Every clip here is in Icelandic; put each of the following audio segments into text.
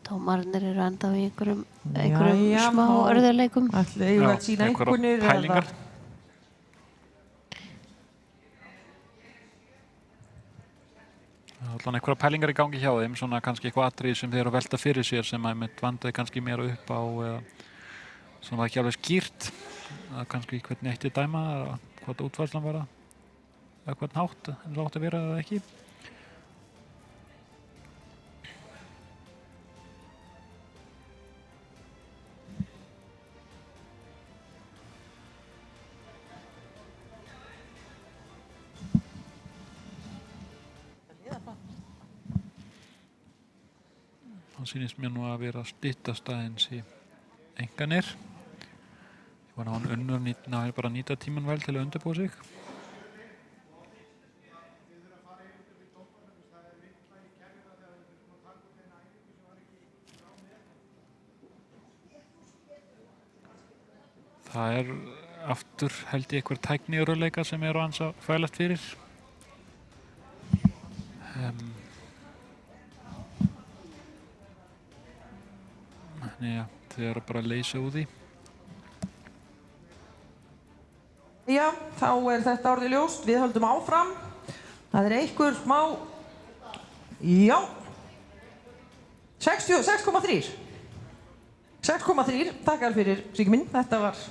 Dómararnir eru enda í einhverjum smá örðuleikum. Ætli eigum við að sýna einhvernir pælingar. Allan einhverja pælingar í gangi hjá þeim, svona kannski eitthvað atriði sem þeir eru að velta fyrir sér sem að mitt vandaði kannski meira upp á eða svona ekki alveg skýrt að kannski hvernig eitt dæma eða hvað útfærslan var eða hvern hátt en það átti að vera eða ekki. Það sýnist mér nú að vera styttast aðeins í enganir. Ég var hann unnur bara að nýta tíman vel til að undirbúa sig. Það aftur held ég einhver tækniörðuleika sem eru hans að fælast fyrir. Já, þau eru bara að leysa úr því. Já, þá þetta orðið ljóst. Við höldum áfram. Það einhver smá... Já. 6,3. 6,3. Takkar fyrir Sigmund. Þetta var...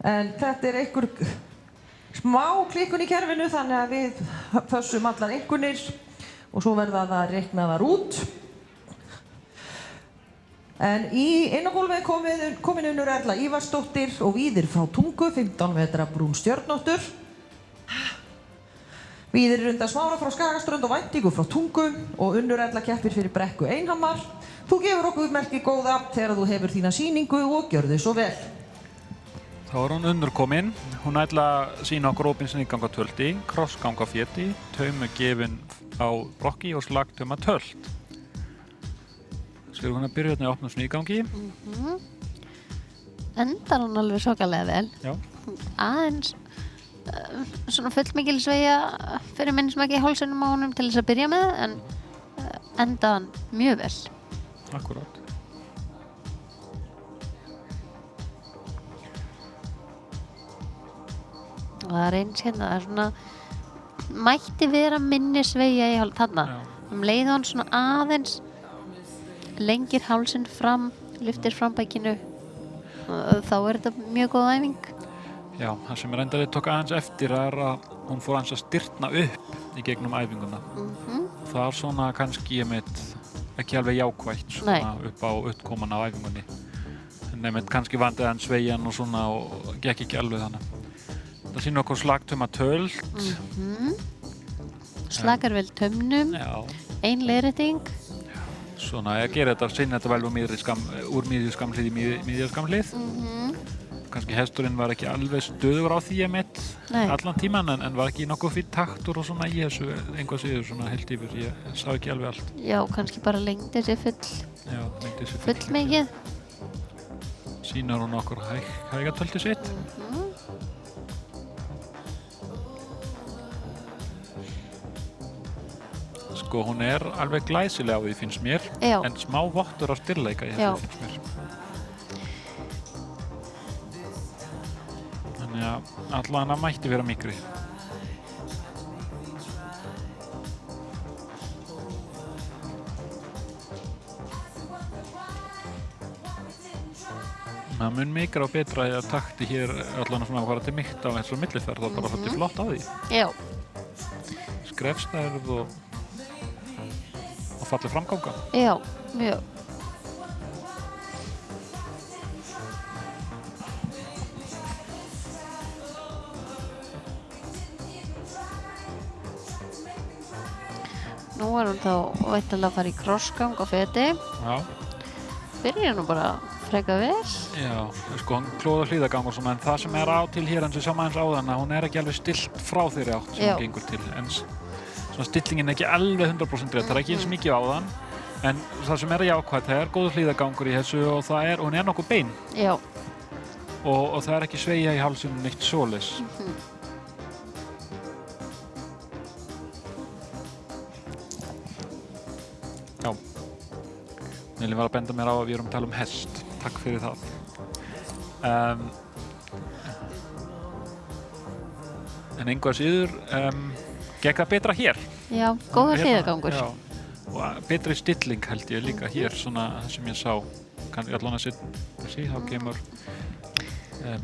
En þetta einhver smá klikkun í kerfinu þannig að við fössum allar einhvernir og svo verða það reiknaðar út. En inn á gólfið komin Unnur Erla Ívarsdóttir og Víðir frá Tungu, 15 metra brún stjörnóttur. Víðir Runda Smára frá Skagaströnd og Væntingu frá Tungu og Unnur Erla keppir fyrir Brekku Einhammar. Þú gefur okkur merki góða þegar þú hefur þína sýningu og gjörðu svo vel. Þá hún Unnur komin. Hún ætla að sýna okkur opin sniðganga tölti, krossganga féti, taumu gefin á brokki og slagtauma tölt. Skulum hún að byrja hérna að opna sniðgangi. Endar hún alveg svakalega vel. Já. Aðeins svona fullmikil sveigja fyrir minnismæki í hálsinum á honum til þess að byrja með, en enda hann mjög vel. Akkúrat. Og það eins hérna, það svona mætti vera minni sveigja í þarna. Leið hann svona aðeins lengir hálsinn fram, lyftir frambækinu. Þá þetta mjög góð æfing. Já, það sem reyndar tók aðeins eftir að hún fór aðeins að styrna upp í gegnum æfinguna. Það var svona kannski ekki alveg jákvætt svona upp á uppkoman á æfingunni. En kannski vandaði hann sveigjan og svona og gekk ekki alveg þannig. Það sýnir okkur slagtauma tölt. Slakar vel taumnum. Ein leiðrétting. Svona, ég ger þetta, sinni þetta vel úr miðjuskamhlið í miðjuskamhlið. Kannski hesturinn var ekki alveg stöðugur á því allan tíman, en var ekki nokkuð fyrir taktur og svona í þessu, einhvað síður svona heilt yfir, ég sá ekki alveg allt. Já, kannski bara lengdi sér full mikið. Sýnar hún okkur hægatölti sitt. Sko, hún alveg glæsilega á því finnst mér, en smá vottur á styrleika í þessu finnst mér. Þannig að allan mætti vera mikri. Það mun mikra og betra að takti hér allan svona að fara til mitt á þessu milliferð og bara þetta flott á því. Já. Skrefstærð og falleg framganga. Já, mjög. Nú hún þá væntanlega að fara í krossgang á feti. Já. Byrjar nú bara freka vel. Já, sko, hún klóða hlíðagang og svona, en það sem á til hér eins og sjá maður áðan að hún ekki alveg stillt frá þeirri átt sem hún gengur til. En svona stillingin ekki alveg 100% rétt, það ekki eins mikið áðan. En það sem jákvætt, það góður hlíðagangur í þessu og hún nokkuð bein. Já. Og það ekki sveigja í hálsinn neitt svoleiðis. Já. Elín var að benda mér á að við erum að tala hest. Takk fyrir það. En engu að síður, gekk það betra hér. Já, góður hliðagangur. Já, og betri stilling held ég líka hér, svona það sem ég sá. Kannski allan að þá kemur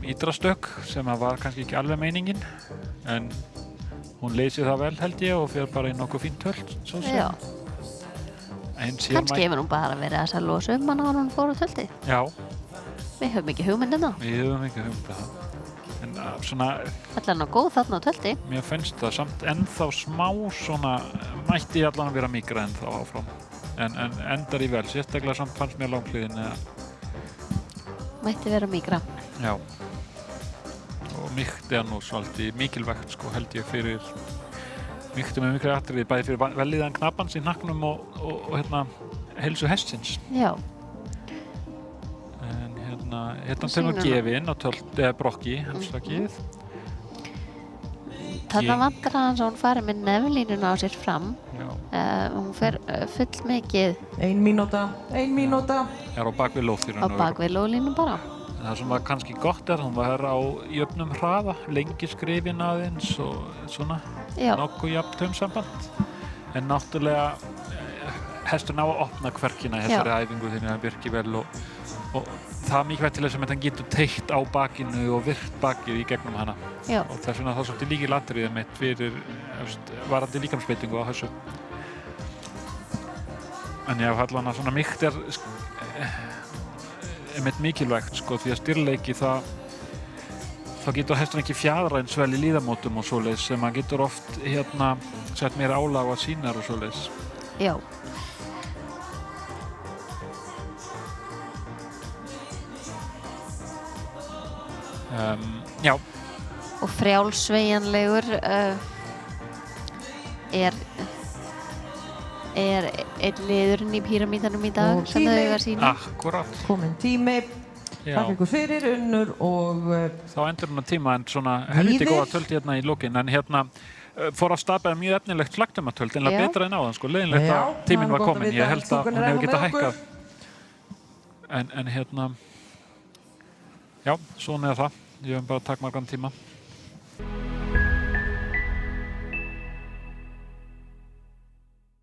ídrastök sem var kannski ekki alveg meiningin, en hún leysir það vel held ég og fer bara í nokkuð fínt tölt. Já. Kannski hefur hún bara verið að losa hana áður en hún fór á tjaldið. Já. Við höfum ekki hugmynd um það. Við höfum ekki hugmynd um það. En svona... Þetta er góð þarna á tjaldi. Mér finnst það samt ennþá smá svona, mætti allan að vera mýkra ennþá áfram. En endar í vel, sérstaklega samt fannst mér langliðin Mætti vera mýkra. Já. Og mýkt nú svolítið mikilvægt sko held ég fyrir mýktum með miklu atriði, bæði fyrir velíðan knapans í hnakknum og heilsu hestsins. Já. En hérna tegum við gefin á tölt brokki, afslagið. Þarna vantar aðeins að hún fari með nefnlínuna á sér fram. Já. Hún fer full mikið. 1 mínúta. Er á bakvið lóðþýrun. Á bakvið lóðlínu bara. Það sem var kannski gott hún var á jöfnum hraða, lengi skrifin aðeins og svona nokkuð jafn taumsamband. En náttúrulega hesturinn á að opna kverkina í þessari æfingu þegar hann virkir vel og það er mikilvægt til þess að hann getur teygt á bakinu og virkt bakið í gegnum hana. Já. Og þess vegna þá svolítið lykilatriðið mitt fyrir varandi líkamsbeitingu á þessu. En já, allan að svona mýkt einmitt mikilvægt sko, því að styrleiki þá getur hesturinn ekki fjadra eins vel í líðamótum og svoleiðis sem hann getur oft sett meira álag á sínar og svoleiðis. Já. Já. Og frjálsveigjanlegur er einn liðurinn í píramídanum í dag sem þau eiga að sýna. Akkúrat. Kominn tími. Takk ykkur fyrir, Unnur og... Þá endur hún á tíma en svona helviti góða töld hérna í lokin. En fór að stapa mjög efnilegt slagtumatöld, einlega betra en áðan sko. Leiðinlegt að tíminn var komin. Ég held að hún hefur getað hækkað. En já, svona er það. Ég hef bara takmargan tíma.